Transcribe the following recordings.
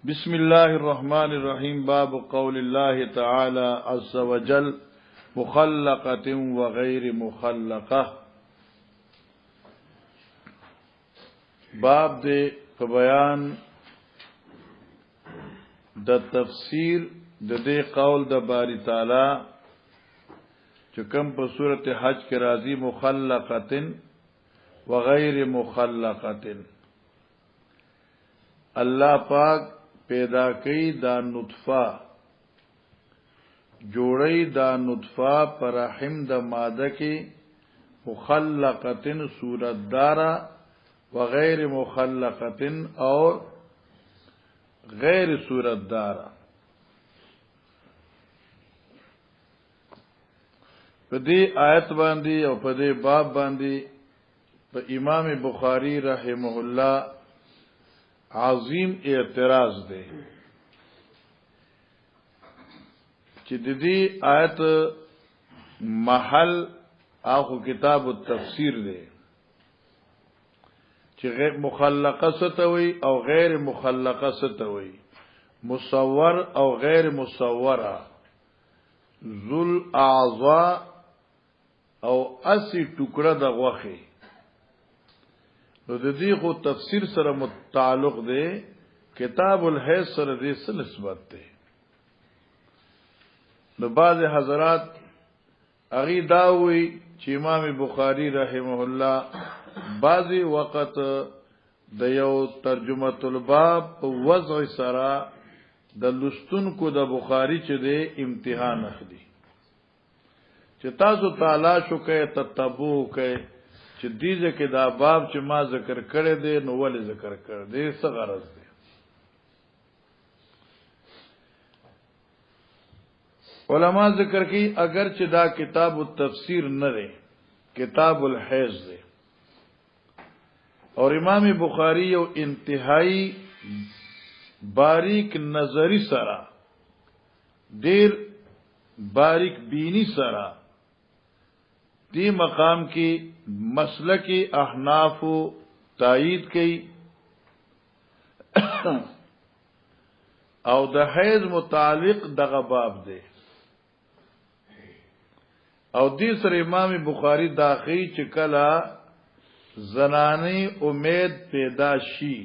بسم الله الرحمن الرحيم. باب قول الله تعالى عز وجل مخلقة وغير مخلقة. باب دے په بیان د تفسیر د دې قول د باری تعالی چې کوم په سورته حج کې راځي مخلقة وغير مخلقة. الله پاک پیدا کئی دا نطفه جوړی دا نطفه پر رحم د ماده کې مخلقه صورت دارا وغیر مخلقه اور غیر صورت دارا. په دې آیت باندې او په دې باب باندې په امام بخاری رحمه الله عظیم اعتراض ده چې د دې آیت محل اخو کتاب التفسیر ده چې غیر مخلقه ستوي او غیر مخلقه ستوي، مصور او غیر مصوره، ذل اعضاء او اسی ټوکړه د غوخه. نو د دې خو تفسیر سره متعلق دی، کتاب الحیض سره دې څه نسبت دی؟ نو بعض حضرات اغي داوي چې امام بخاری رحمه الله بعضی وخت د یو ترجمه الباب په وضع سره د لستونکو د بخاری چې د امتحان اخلي چې تاسو تعالی شو کې تتبو کې چې دیزه کې دا باب چې ما ذکر کړی دی نو ولې ذکر کړی دی، څه غرض دی؟ علما ذکر کی اگر چې دا کتاب التفسیر نه دی، کتاب الحیض دی، اور امام بخاری یو انتہائی باریک نظری سرا دیر باریک بینی سرا دی مقام کی مسلکی احناف تائید کی او د حیض متعلق دغه باب دی او دی سر امام بخاری داخی چکلا زنانی امید پیدا شي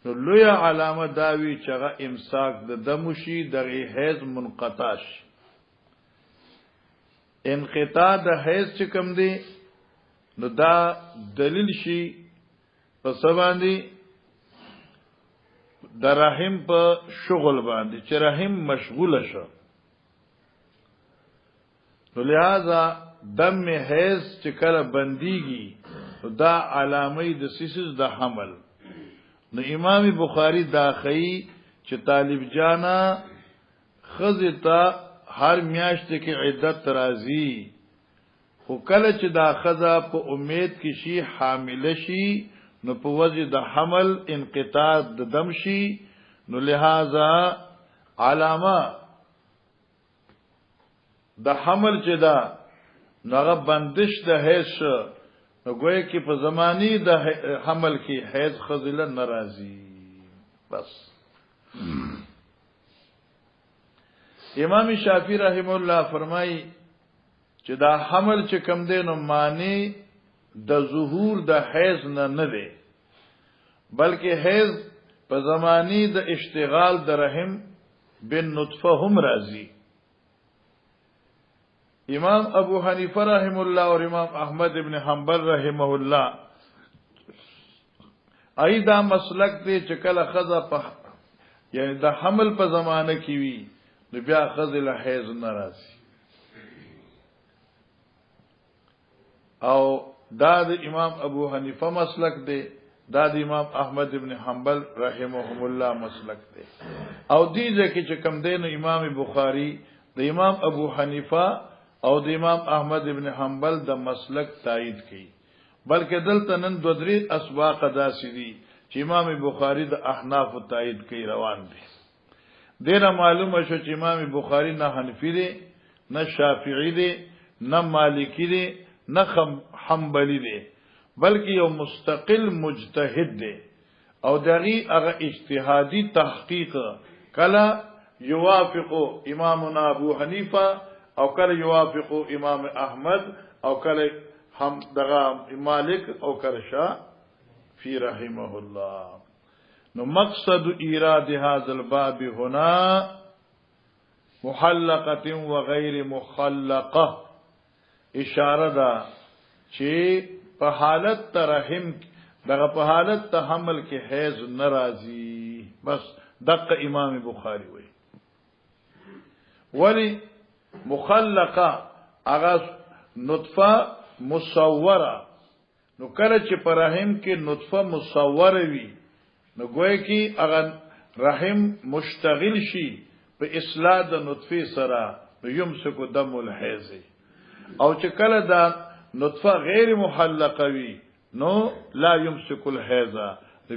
نو لوی علامه داوی چغه امساک د دمشي دغه حیض منقطع شي. انقطاع د حیض چې کوم دی نو دا دلیل شي په سباندی د رحم په شغل باندې چې رحم مشغوله شو، نو لہذا دم حیض چې کله بنديږي دا علامه د سیسز د حمل. نو امام بخاری داخی چې طالب جانا خزتا هر میاشت کې عدت راځي، خو کله چې دا خزا په امید کې شي حامل شي نو په وجه د حمل انقطاع د دم شي، نو لہذا علامه د حمل چې دا نغه بندش د حیض نو گویا کې په زمانی د حمل کې حیض خزله ناراضي. بس امام شافعی رحم الله فرمای چې دا حمل چې کم دی نو معنی د ظهور د حیض نه دی، بلکې حیض په زمانی د اشتغال د رحم بن نطفه هم راځي. امام ابو حنیفه رحم الله اور امام احمد ابن حنبل رحمه الله ایدا مسلک دی چې کله خزا په یعنی د حمل په زمانه کې وی نو بیا خزل حیض ناراضي، او دا د امام ابو حنیفه مسلک دی، دا د امام احمد ابن حنبل رحمهم الله مسلک دی. او دیږي کې چې کم دین امام بخاری د امام ابو حنیفه او د امام احمد ابن حنبل د مسلک تایید کړي، بلکې دلته نن دو درې اسباق داسې دي چې امام بخاری د احناف تایید کوي روان دي. دینه معلومه شو چې امام بخاری نه حنفی دی، نه شافعی دی، نه مالکی دی، نه حنبلی دی، بلکې یو مستقل مجتهد دی او دغی هغه اجتهادی تحقیق کلا یوافق امامنا ابو حنیفه او کله یوافق امام احمد او کله هم دغه مالک او کله شافعی رحمه الله. نو مقصد ایراد هذا الباب هنا محلقه وغیر مخلقه، اشاره ده چې په حالت رحم دغه په حالت حمل کې حیض ناراضي، بس دغه امام بخاری وایي. ولی مخلقه هغه نطفه مصوره، نو کله چې په رحم کې نطفه مصوره وي نو گویا کې هغه رحم مشتغل شي په اصلاح د نطفه سره، نو یمسک دم الحیض. او چې کله دا نطفه غیر محلقه وي نو لا یمسک الحیض،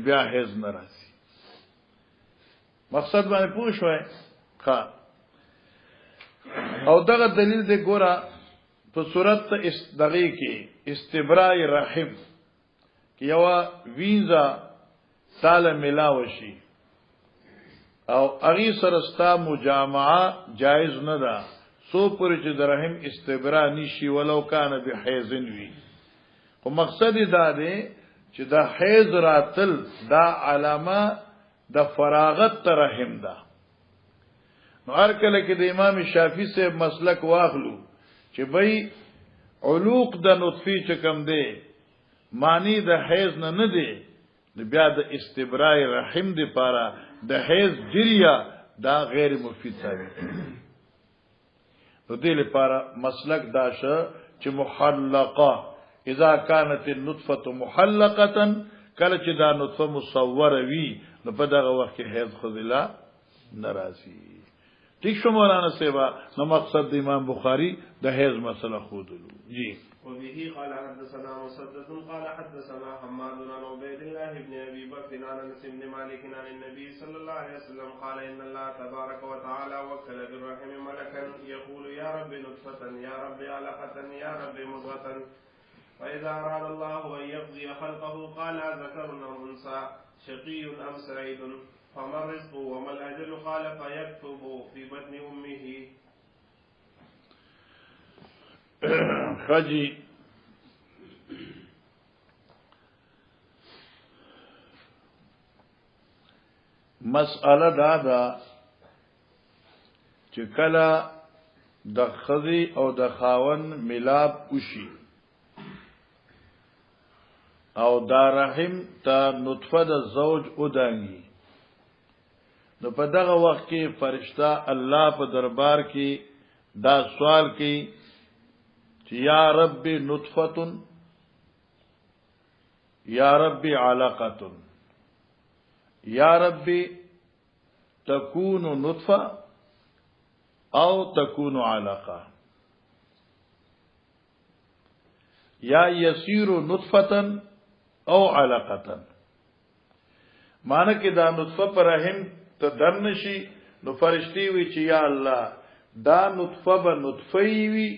بیا حیض ناراضي. مقصد باندې پوه شوئ ښا. او دغه دلیل دی ګوره په صورت دغه کې استبراء رحم کې یو وینځه ساله ملاو شي او اغي سره ستا مجامعه جایز نه ده سو پر چې د رحم استبراء نشي ولو کان به حیزن وی. خو مقصد دا دی چې د حیز راتل دا علامه د فراغت رحم ده. نو هر کله کې د امام شافعي سے مسلک واخلو چې بای علوق د نطفه چې کم دی معنی د حیز نه دی، بیا د استبراء رحم دی پارا د حیز جریه دا غیر مفید ثابت. نو دې لپاره مسلک داشه چې محلقه اذا كانت النطفه محلقه، کله چې دا نطفه مصوره وي نو په دغه وخت کې حیض خذلا ناراضي. ٹھیک شو مولانا سیوا. نو مقصد د امام بخاری د حیض مسله خودلو. جی وبه قال حدثنا مسدد قال حدثنا حماد بن عبيد الله بن ابي بكر عن انس بن مالك عن النبي صلى الله عليه وسلم قال ان الله تبارك وتعالى وكل بالرحم ملكا يقول يا رب نطفه يا رب علقه يا رب مضغه، فاذا اراد الله ان يقضي خلقه قال ذكر ام انثى شقي ام سعيد فما الرزق وما الاجل قال فيكتب في بطن امه. خجی مسئله دا چې کله د خزی او د خاون ملاب وشي او دا رحم ته نطفه د زوج ودانګي، نو په دغه وخت کې فرشتہ الله په دربار کې دا سوال کوي یا رب نطفه یا رب علقه یا رب تكون نطفه او تكون علقه یا يصير نطفه او علقه. معنی کې دا نطفه پر رحم ته درنشي نو فرشتي وی چې یا الله دا نطفه به نطفه وي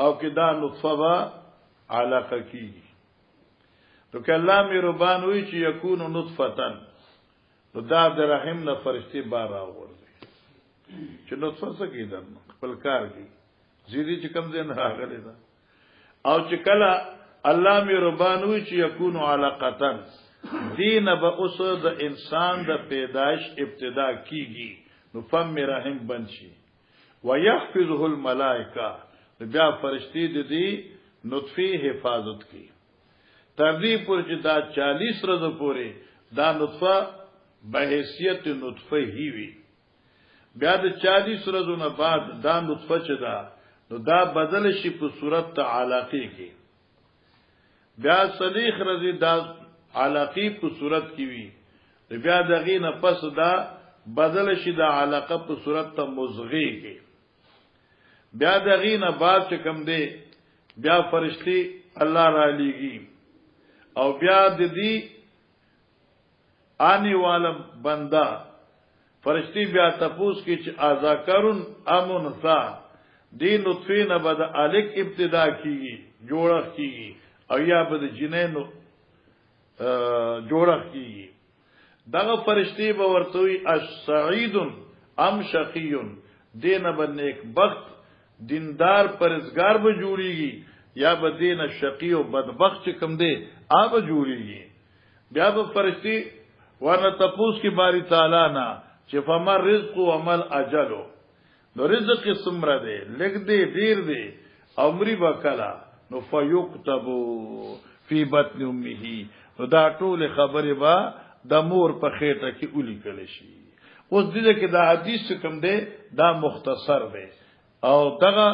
او کې دا نطفه با علاقه کی. نو که الله مهربان وي چې یکون نطفتن نو دا د رحم نه فرشتي بار راوړي چې نطفه څه کیدل خپل کار کوي زیدي چې کم دین راغلی دا. او چې کله الله مهربان وي چې یکون علاقتن دین به اوس د انسان د پیدائش ابتدا کیږي نو فم رحم بنشي ويحفظه الملائکه، بیا فرشتي د دې نطفه حفاظت کوي تر دې پورې چې دا 40 ورځې پورې دا نطفه به حیثیت نطفه هی وي. بیا د 40 ورځې نه بعد دا نطفه چې دا نو دا بدل شي په صورت ته علاقه کې، بیا صلیخ ورځې دا علاقه په صورت کې وي، بیا دغه نه پس دا بدل شي دا علاقه په صورت ته مزغه کې، بیا دغه نه بعد چې کوم دی بیا فرشتي الله را لېږي او بیا د دې آنی والم بندا فرشتي بیا تپوس کی چې اذاکرون امن ثا دی نطفه نه بد الک ابتدا کیږي جوړه کیږي او یا بد جنینو جوړه کیږي. دغه فرشتي به ورتوي السعید ام شقی دینه به نیک بخت دیندار پرزگار به جوړیږي یا به دینه شقی او بدبخت چې کوم دی آب جوړیږي. بیا به فرشتي ورنه تپوس کی باری تعالی نه چې فمر رزق او عمل اجلو نو رزق څومره دی لګ دی ډیر دی عمرې وکلا نو فیکتبو فی بطن امه نو دا ټول خبره با د مور په خېټه کې اولی کړي شي. اوس دې کې دا حدیث کوم دی دا مختصر دی او دغه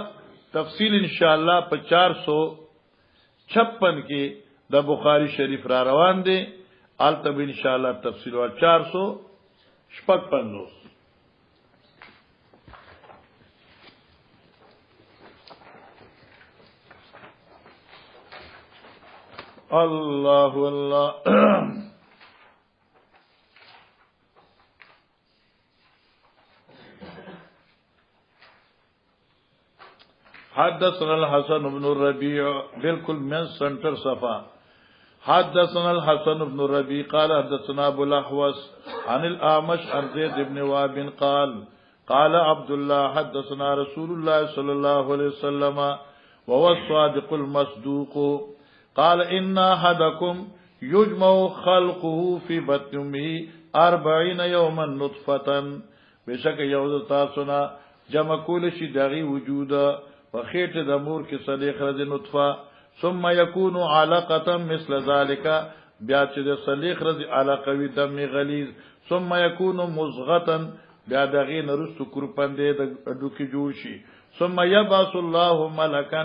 تفصیل ان شاء الله په 456 کې د بخاری شریف را روان دی التب ان شاء الله تفصیل وا 456. الله الله حدثنا الحسن بن الربيع بالکل من سنٹر صفا. حدثنا الحسن بن الربيع قال حدثنا ابو الاحوص عن الاعمش عن زيد بن وهب قال قال عبد الله حدثنا رسول الله صلى الله عليه وسلم وهو الصادق المصدوق قال ان احدكم يجمع خلقه في بطن امه 40 يوما نطفه بشک یو تاسو نه جمع کول شي دغه وجود وخیټه د مور کې صلیخ رز نطفه ثم يكون علقه مثل ذلك بیا چې د صلیخ رز علاقه وي دم غلیظ ثم يكون مزغه بیا دغه نرست کورپندې د اډو کې جوړ شي ثم يبعث الله ملكا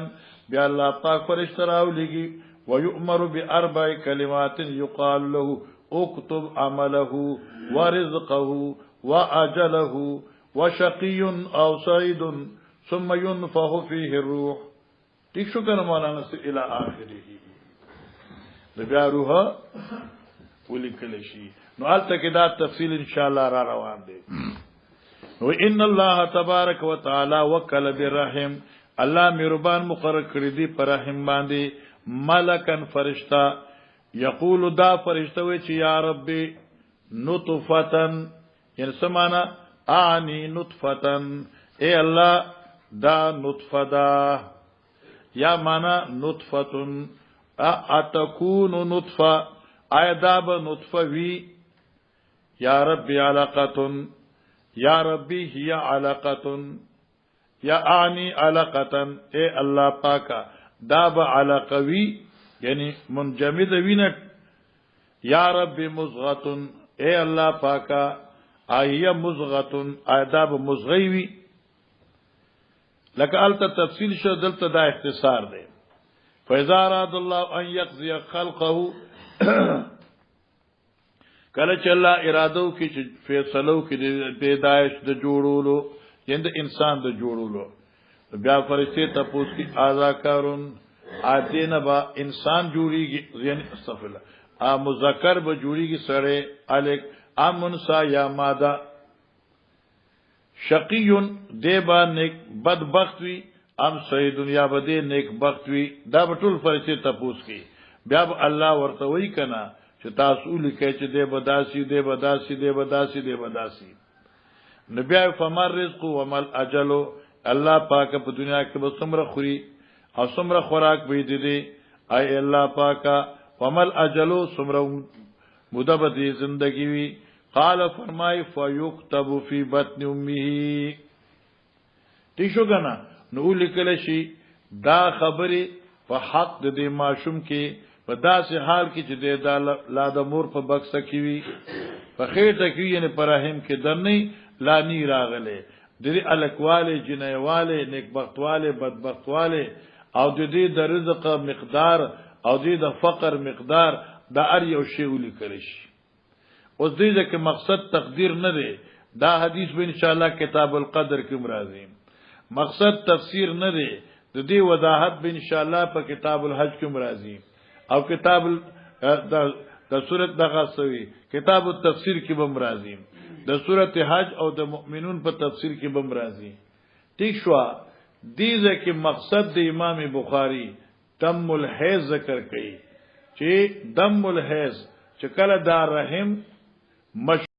بیا الله پاک فرشتہ راولېږي ويؤمر باربع كلمات يقال له اكتب عمله ورزقه واجله وشقي او سعيد ثم ينفخ فيه الروح. ٹھیک شو کنه مولانا سے الى اخره د بیا روح ولیکل شي نو البته کې دا تفصیل ان شاء الله را روان دي. و ان الله تبارک وتعالى وکل بالرحم الله مهربان مقرر کړی دی پر رحم باندې ملکن فرشتہ یقول دا فرشتہ وی چې یا رب نطفتن یعنی سمانا اعنی نطفتن اے الله دا نطفه دا یا معنا نطفتن اتكون نطفه ایداب نطفه وی یا رب علقه یا ربی هي علقه یا اعنی علقه اے الله پاکا داب علقوی یعنی منجمد وینت یا رب مزغتن اے اللہ پاکا آئیہ مزغتن آداب مزغیوی لکه آلتا تفصیل شو دلتا دا اختصار دے فیضا راد اللہ ان یقضی خلقه کلچ اللہ ارادو کی فیصلو کی پیدایش دا جوڑولو یعنی دا انسان دا جوڑولو بیا فرشتے تپوس کی آزا کارون آتے نبا انسان جوڑی گی یعنی استغفر اللہ مذکر با جوڑی گی سڑے الک منسا یا مادہ شقیون دے با نیک بدبخت وی ام سعیدون یا با دے نیک بخت وی دا بطول فرشتے تپوس کی بیا با اللہ ورطوئی کنا چه تاسولی که چه دے بداسی دے بداسی دے بداسی دے بداسی نبیاء فمر رزق ومل اجلو الله پاک په دنیا کې به څومره خوري او څومره خوراک به دي اي الله پاکا ومل اجلو څومره مدبدي زندگی وی قال فرمای فیكتب فی بطن امه تیشو غنا نو لیکل شي دا خبره په حق د دې ماشوم کې په داسې حال کې چې د لا د مور په بکسه کې وی په خېټه کې یعنی پر رحم کې درنی لا نی راغله دری الکواله جنایواله نیکبختواله بدبختواله او د دې د رزق مقدار او د فقر مقدار د ار یو شی ولیکل شي. اوس دې کې مقصد تقدیر نه دی دا حدیث به ان شاء الله کتاب القدر کې مرাজি مقصد تفسیر نه دی د دې وضاحت به ان شاء الله په کتاب الحج کې مرাজি او کتاب د سورۃ دغه سوي کتاب التفسیر کې به مرাজি د سورۃ حج او د مؤمنون په تفسیر کې بم راځي. ٹھیک شو دیزه کې مقصد د امام بخاری دم الحیض ذکر کړي چې دم الحیض چې کله دا رحم مش